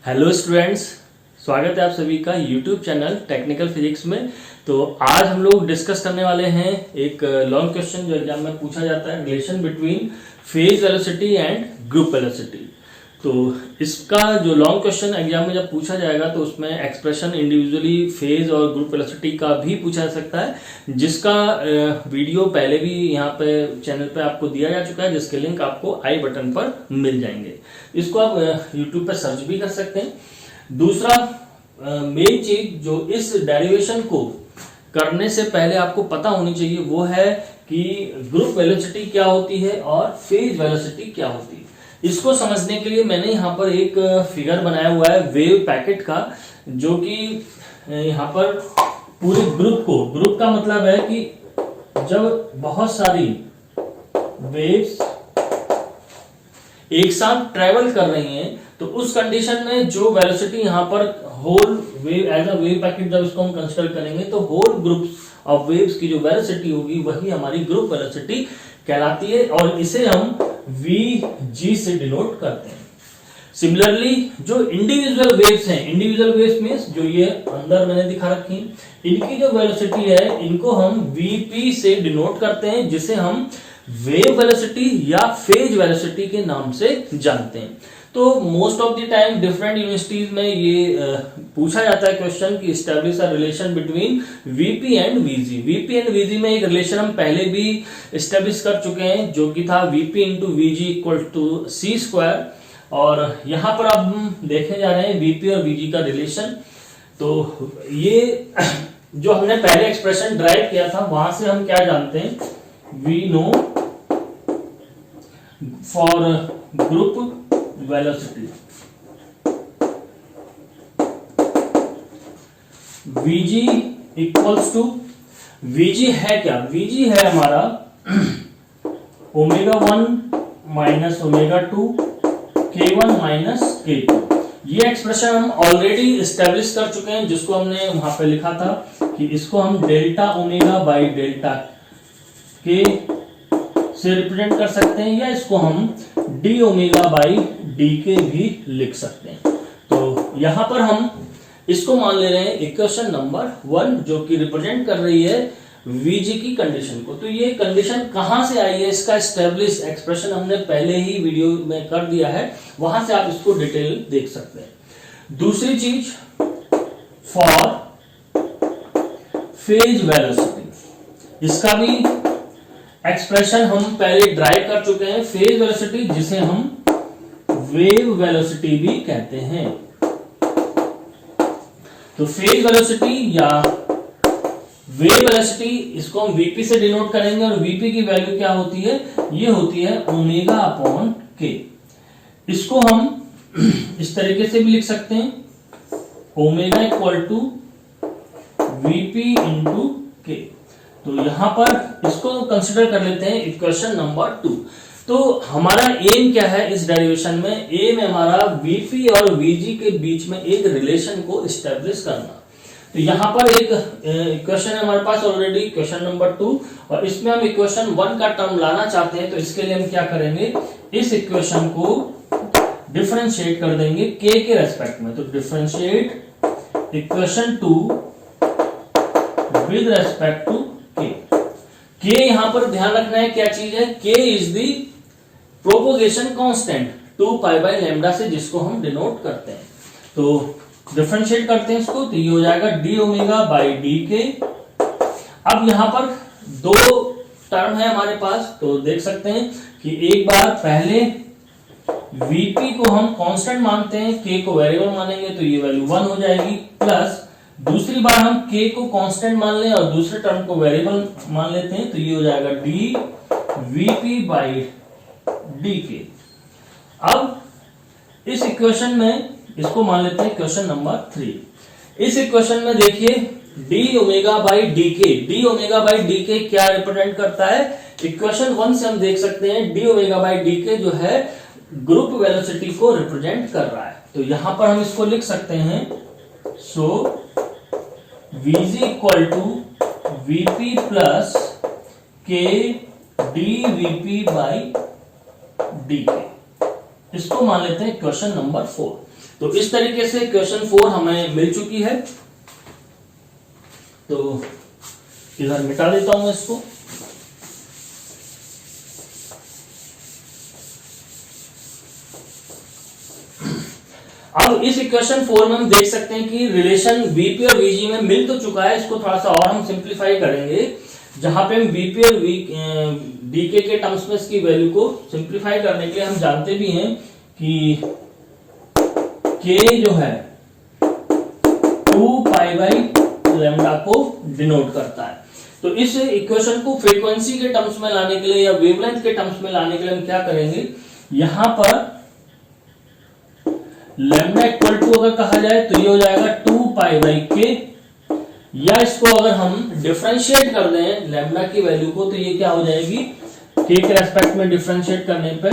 Hello students, स्वागत है आप सभी का यूट्यूब चैनल टेक्निकल फिजिक्स में। तो आज हम लोग डिस्कस करने वाले हैं एक लॉन्ग क्वेश्चन जो एग्जाम में पूछा जाता है, relation between phase velocity and group velocity. तो इसका जो लॉन्ग क्वेश्चन एग्जाम में जब पूछा जाएगा तो उसमें एक्सप्रेशन इंडिविजुअली फेज और ग्रुप वेलोसिटी का भी पूछा जा सकता है, जिसका वीडियो पहले भी यहाँ पे चैनल पे आपको दिया जा चुका है, जिसके लिंक आपको आई बटन पर मिल जाएंगे। इसको आप यूट्यूब पे सर्च भी कर सकते हैं। दूसरा मेन चीज जो इस डेरिवेशन को करने से पहले आपको पता होनी चाहिए वो है कि ग्रुप वेलोसिटी क्या होती है और फेज वेलोसिटी क्या होती है। इसको समझने के लिए मैंने यहाँ पर एक फिगर बनाया हुआ है वेव पैकेट का, जो कि यहाँ पर पूरे ग्रुप का मतलब है कि जब बहुत सारी वेव्स एक साथ ट्रेवल कर रही हैं तो उस कंडीशन में जो वेलोसिटी यहाँ पर whole wave as a wave packet जब इसको हम कंसीडर करेंगे तो होल ग्रुप ऑफ वेव्स की जो वेलोसिटी होगी वही हमारी ग्रुप वेलोसिटी कहलाती है, और इसे हम Vg से डिनोट करते हैं। सिमिलरली जो इंडिविजुअल वेव्स हैं, इंडिविजुअल वेव्स मींस जो ये अंदर मैंने दिखा रखी, इनकी जो वेलोसिटी है इनको हम Vp से डिनोट करते हैं, जिसे हम वेव वेलोसिटी या फेज वेलोसिटी के नाम से जानते हैं। तो most of the time different universities में ये पूछा जाता है क्वेश्चन कि establish a relation between VP and VG. VP and VG में एक रिलेशन हम पहले भी एस्टैब्लिश कर चुके हैं, जो कि था VP into VG equal to C square, और यहां पर अब हम देखने जा रहे हैं वीपी और वीजी का रिलेशन। तो ये जो हमने पहले एक्सप्रेशन ड्राइव किया था वहां से हम क्या जानते हैं, we know for group velocity Vg equals to, Vg है क्या, Vg है हमारा ω1 माइनस ω2 K1 माइनस K2। ये एक्सप्रेशन हम ऑलरेडी एस्टेब्लिश कर चुके हैं, जिसको हमने वहां पे लिखा था कि इसको हम डेल्टा ओमेगा बाई डेल्टा के से रिप्रेजेंट कर सकते हैं, या इसको हम डी ओमेगा बाई डी के भी लिख सकते हैं। तो यहां पर हम इसको मान ले रहे हैं इक्वेशन नंबर 1, जो कि रिप्रेजेंट कर रही है Vg की कंडीशन को। तो ये कंडीशन कहां से आई है, इसका एस्टेब्लिश एक्सप्रेशन हमने पहले ही वीडियो में कर दिया है, वहां से आप इसको डिटेल देख सकते हैं। दूसरी चीज, फॉर फेज वेलोसिटी, इसका भी एक्सप्रेशन हम पहले ड्राइव कर चुके हैं। फेज वेलोसिटी जिसे हम वेव वेलोसिटी भी कहते हैं। तो फेज वेलोसिटी या वेव वेलोसिटी इसको हम वीपी से डिनोट करेंगे, और वीपी की वैल्यू क्या होती है, ये होती है ओमेगा अपॉन के। इसको हम इस तरीके से भी लिख सकते हैं, omega equal to VP into K. तो यहां पर इसको कंसिडर कर लेते हैं इक्वेशन नंबर 2। तो हमारा एम क्या है इस डेरिवेशन में, एम है हमारा वीपी और वीजी के बीच में एक रिलेशन को एस्टेब्लिश करना। तो यहां पर एक इक्वेशन है हमारे पास ऑलरेडी, इक्वेशन नंबर 2, और इसमें हम इक्वेशन 1 का टर्म लाना चाहते हैं। तो इसके लिए हम क्या करेंगे, इस इक्वेशन को डिफरेंशिएट कर देंगे के रेस्पेक्ट में। तो differentiate equation 2 with respect to K यहां पर ध्यान रखना है क्या चीज है, के is the propagation constant 2 pi by lambda से, जिसको हम डिनोट करते हैं। तो डिफरेंशिएट करते हैं इसको, तो ये हो जाएगा डी ओमेगा बाई डी के। अब यहां पर दो टर्म है हमारे पास, तो देख सकते हैं कि एक बार पहले वीपी को हम कांस्टेंट मानते हैं, के को वेरिएबल मानेंगे तो ये वैल्यू 1 हो जाएगी, प्लस दूसरी बार हम k को कांस्टेंट मान लें और दूसरे टर्म को वेरिएबल मान लेते हैं, तो ये हो जाएगा डी वीपी बाई डी के। अब इस इक्वेशन में इसको मान लेते हैं इक्वेशन नंबर 3। इस इक्वेशन में देखिए डी ओमेगा बाई डी के, डी ओमेगा बाई डी के क्या रिप्रेजेंट करता है, इक्वेशन 1 से हम देख सकते हैं डी ओमेगा बाई डी के जो है ग्रुप वेलोसिटी को रिप्रेजेंट कर रहा है। तो यहां पर हम इसको लिख सकते हैं, so Vg equal to Vp plus K D Vp by D K. इसको मान लेते हैं क्वेश्चन नंबर 4। तो इस तरीके से क्वेश्चन 4 हमें मिल चुकी है। तो इधर मिटा देता हूं इसको। अब इस इक्वेशन 4 में हम देख सकते हैं कि रिलेशन बीपी और वीजी में मिल तो चुका है। इसको थोड़ा सा और हम सिंप्लीफाई करेंगे, जहां पे हम बीपी और डीके के टर्म्स में इसकी वैल्यू को सिंप्लीफाई करने के लिए हम जानते भी हैं कि के जो है 2 पाई बाई लैम्डा को डिनोट करता है। तो इस इक्वेशन को फ्रीक्वेंसी के टर्म्स में लाने के लिए या वेवलेंथ के टर्म्स में लाने के लिए हम क्या करेंगे, यहां पर लैम्डा इक्वल टू अगर कहा जाए तो ये हो जाएगा 2 पाई बाई के, या इसको अगर हम डिफरेंशिएट कर दें लैम्डा की वैल्यू को तो ये क्या हो जाएगी, के के रेस्पेक्ट में डिफरेंशिएट करने पर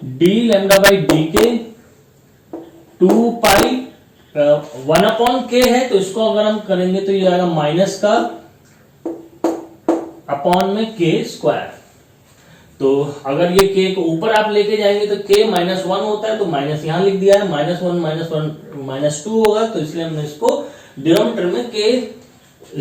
डी लैम्डा बाई डी के 2 पाई 1 अपॉन के है, तो इसको अगर हम करेंगे तो ये आएगा माइनस का अपॉन में के स्क्वायर। तो अगर ये के को ऊपर आप लेके जाएंगे तो के -1 होता है, तो माइनस यहां लिख दिया है, -1 -2 होगा, तो इसलिए हमने इसको डिनोमिनेटर में के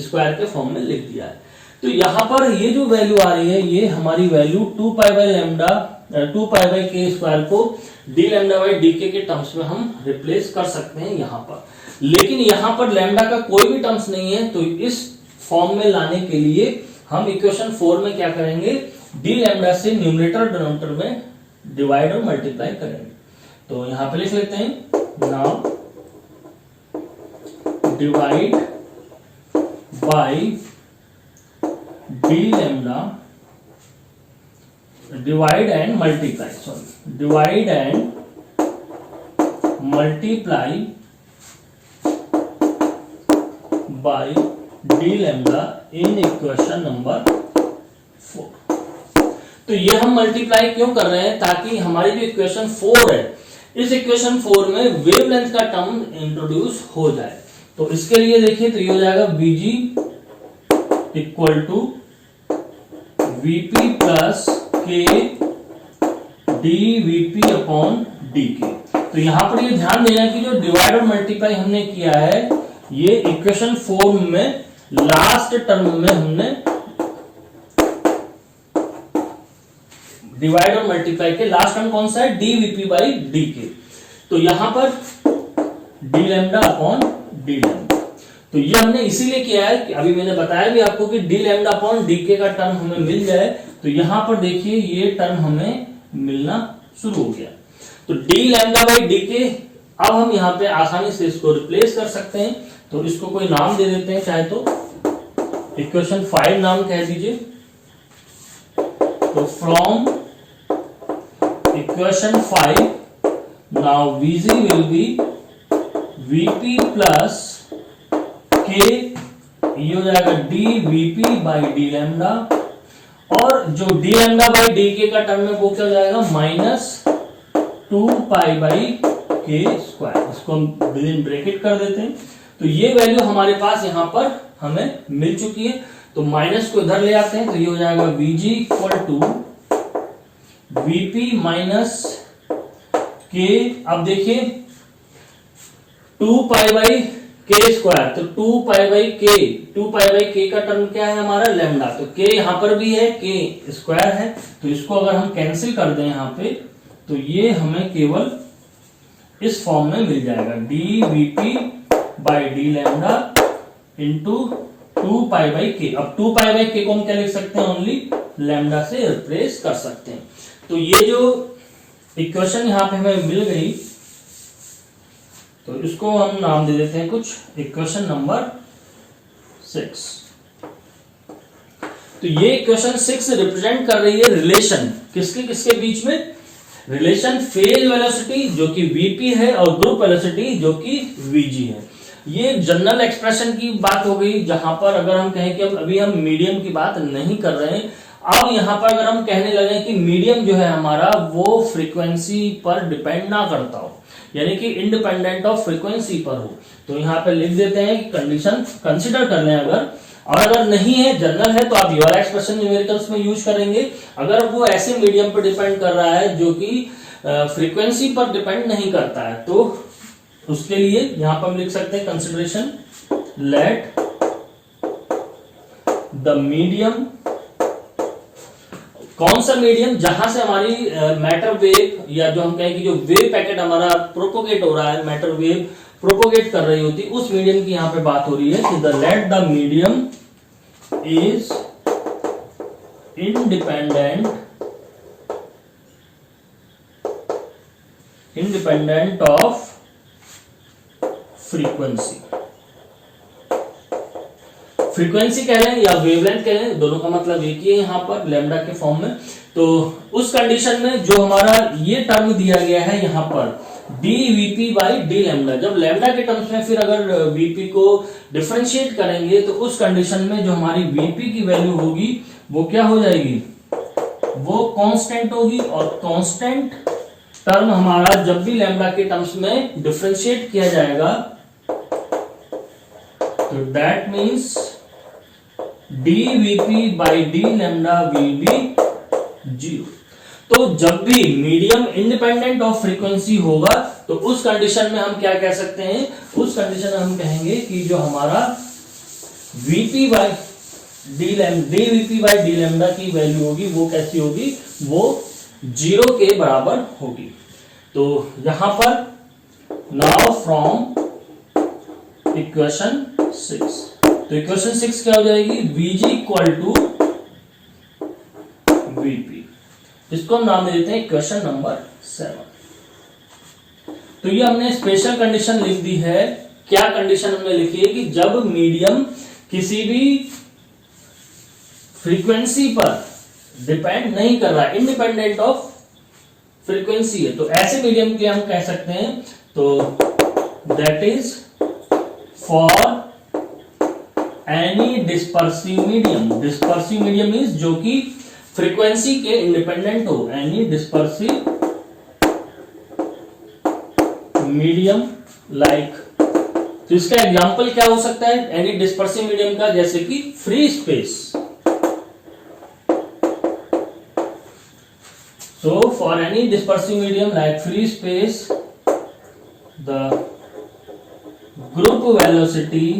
स्क्वायर के फॉर्म में लिख दिया है। तो यहां पर ये जो वैल्यू आ रही है ये हमारी value 2 pi by lambda 2 pi by के स्क्वायर को डी लैम्डा बाई डी के टर्म्स में हम रिप्लेस कर सकते हैं यहां पर। लेकिन यहां पर लैम्डा का कोई भी टर्म्स नहीं है, तो इस फॉर्म में लाने के लिए हम इक्वेशन 4 में क्या करेंगे, डी लैम्डा से न्यूमरेटर डिनोमिनेटर में डिवाइड और मल्टीप्लाई करेंगे। तो यहां पे लिख लेते हैं now divide by D lambda divide and multiply by D lambda in equation number 4। तो ये हम मल्टीप्लाई क्यों कर रहे हैं, ताकि हमारी जो इक्वेशन 4 है इस इक्वेशन 4 में वेवलेंथ का टर्म इंट्रोड्यूस हो जाए। तो इसके लिए देखिए तो ये हो जाएगा Vg equal to Vp plus K dVp upon dk। तो यहां पर ये ध्यान देना कि जो डिवाइड और मल्टीप्लाई हमने किया है ये इक्वेशन 4 में लास्ट टर्म में हमने डिवाइड और मल्टीप्लाई के लास्ट टर्म कौन सा है, dVp बाई dk। तो यहां पर d lambda upon d lambda, तो ये हमने इसीलिए किया है कि अभी मैंने बताया भी आपको कि d लैम्डा अपॉन dk का टर्म हमें मिल जाए। तो यहां पर देखिए ये टर्म हमें मिलना शुरू हो गया। तो d लैम्डा बाई dk अब हम यहां पे आसानी से इसको रिप्लेस कर सकते हैं। तो इसको कोई नाम दे देते हैं, चाहे तो इक्वेशन 5 नाम कह दीजिए। तो from equation 5 now Vg will be Vp plus के, ये हो जाएगा dVp बाई डी लैम्डा, और जो डी लैम्डा बाई डी के का टर्म में वो क्या हो जाएगा -2 पाई बाई के स्क्वायर। इसको हम विदिन ब्रैकेट कर देते हैं। तो ये वैल्यू हमारे पास यहां पर हमें मिल चुकी है। तो माइनस को इधर ले आते हैं, तो ये हो जाएगा Vg equal to Vp minus K. अब देखिए 2 पाई बाई के स्क्वायर, तो 2 पाई बाई के का टर्म क्या है हमारा लैम्डा, तो के यहां पर भी है, के स्क्वायर है। तो इसको अगर हम कैंसिल कर दें यहां पे, तो ये हमें केवल इस फॉर्म में मिल जाएगा dVp by D lambda into 2 pi by के। अब 2 पाई बाई के को हम क्या लिख सकते हैं, ओनली लैम्डा से रिप्लेस कर सकते हैं। तो ये जो इक्वेशन यहां पे हमें मिल गई, तो इसको हम नाम दे देते हैं कुछ, इक्वेशन नंबर 6। तो ये इक्वेशन 6 रिप्रेजेंट कर रही है रिलेशन किसके किसके बीच में, रिलेशन फेज वेलोसिटी जो कि Vp है और ग्रुप वेलोसिटी जो कि Vg है। ये जनरल एक्सप्रेशन की बात हो गई, जहां पर अगर हम कहें कि अभी हम मीडियम की बात नहीं कर रहे हैं। अब यहां पर अगर हम कहने लगे कि मीडियम जो है हमारा वो फ्रीक्वेंसी पर डिपेंड ना करता हो, यानी कि इंडिपेंडेंट ऑफ फ्रीक्वेंसी पर हो, तो यहां पे लिख देते हैं कि कंडीशन कंसीडर कर लें अगर, और अगर नहीं है जनरल है तो आप योर एक्सप्रेशन न्यूमेरिकल्स में यूज करेंगे। अगर वो ऐसे मीडियम पर डिपेंड कर रहा है जो कि फ्रीक्वेंसी पर डिपेंड नहीं करता है, तो उसके लिए यहां पर हम लिख सकते हैं कंसिडरेशन लेट द मीडियम, कौन सा मीडियम, जहां से हमारी मैटर वेव या जो हम कहें कि जो वेव पैकेट हमारा प्रोपोगेट हो रहा है, मैटर वेव प्रोपोगेट कर रही होती, उस मीडियम की यहां पे बात हो रही है कि the let the medium is independent of frequency, frequency कह लें या वेवलेंथ कह लें, दोनों का मतलब एक ही है यहाँ पर लैम्डा के फॉर्म में। तो उस कंडीशन में जो हमारा ये टर्म दिया गया है यहाँ पर dVp बाई डी लैम्डा, जब लैम्डा के टर्म्स में फिर अगर Vp को डिफरेंशिएट करेंगे तो उस कंडीशन में जो हमारी Vp की वैल्यू होगी वो क्या हो जाएगी, वो कांस्टेंट होगी। और कांस्टेंट टर्म हमारा जब भी लैम्डा के टर्म्स में डिफरेंशिएट किया जाएगा तो that means dVp by D lambda will be 0। तो जब भी मीडियम इंडिपेंडेंट ऑफ फ्रीक्वेंसी होगा तो उस कंडीशन में हम क्या कह सकते हैं, उस कंडीशन में हम कहेंगे कि जो हमारा Vp by dVp by D lambda की वैल्यू होगी वो कैसी होगी, वो 0 के बराबर होगी। तो यहां पर नाउ फ्रॉम इक्वेशन 6, तो इक्वेशन 6 क्या हो जाएगी, Vg इक्वल टू Vp, इसको हम नाम दे देते हैं इक्वेशन नंबर 7। तो ये हमने स्पेशल कंडीशन लिख दी है। क्या कंडीशन हमने लिखी है कि जब मीडियम किसी भी फ्रीक्वेंसी पर डिपेंड नहीं कर रहा है, इंडिपेंडेंट ऑफ फ्रीक्वेंसी है, तो ऐसे मीडियम के लिए हम कह सकते हैं तो that is for any dispersive medium, dispersive medium is जो कि फ्रीक्वेंसी के इंडिपेंडेंट हो, एनी डिस्पर्सिव मीडियम लाइक, तो इसका एग्जांपल क्या हो सकता है एनी डिस्पर्सिव मीडियम का, जैसे कि free space. So for any dispersive medium like free space, the group velocity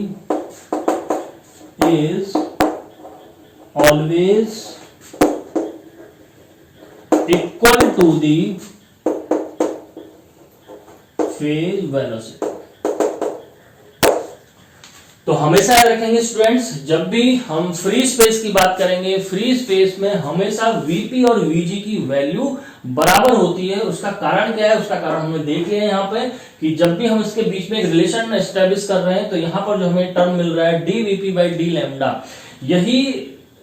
is always equal to the phase velocity। तो हमेशा याद रखेंगे स्टूडेंट्स, जब भी हम फ्री स्पेस की बात करेंगे, फ्री स्पेस में हमेशा Vp और Vg की वैल्यू बराबर होती है। उसका कारण क्या है, उसका कारण हमने देख लिया है यहाँ पे कि जब भी हम इसके बीच में एक रिलेशन एस्टेब्लिश कर रहे हैं तो यहाँ पर जो हमें टर्म मिल रहा है dVp बाई डी लैम्डा, यही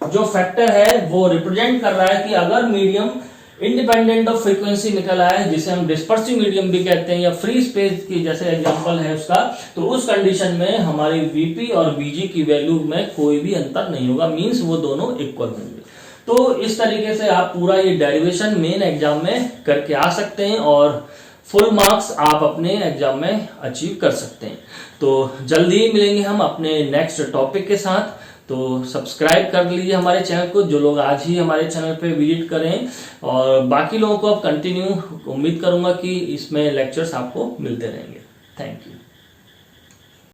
जो फैक्टर है वो रिप्रेजेंट कर रहा है कि अगर मीडियम इंडिपेंडेंट ऑफ फ्रीक्वेंसी निकल आए, जिसे हम डिस्पर्सिव मीडियम भी कहते हैं या फ्री स्पेस की जैसे एग्जांपल है उसका, तो उस कंडीशन में हमारी Vp और Vg की वैल्यू में कोई भी अंतर नहीं होगा, मींस वो दोनों इक्वल होंगे। तो इस तरीके से आप पूरा ये डेरिवेशन मेन एग्जाम में करके आ सकते हैं और फुल मार्क्स आप अपने एग्जाम में अचीव कर सकते हैं। तो जल्दी ही मिलेंगे हम अपने नेक्स्ट टॉपिक के साथ। तो सब्सक्राइब कर लीजिए हमारे चैनल को, जो लोग आज ही हमारे चैनल पे विजिट करें, और बाकी लोगों को अब कंटिन्यू उम्मीद करूंगा कि इसमें लेक्चर्स आपको मिलते रहेंगे। Thank you.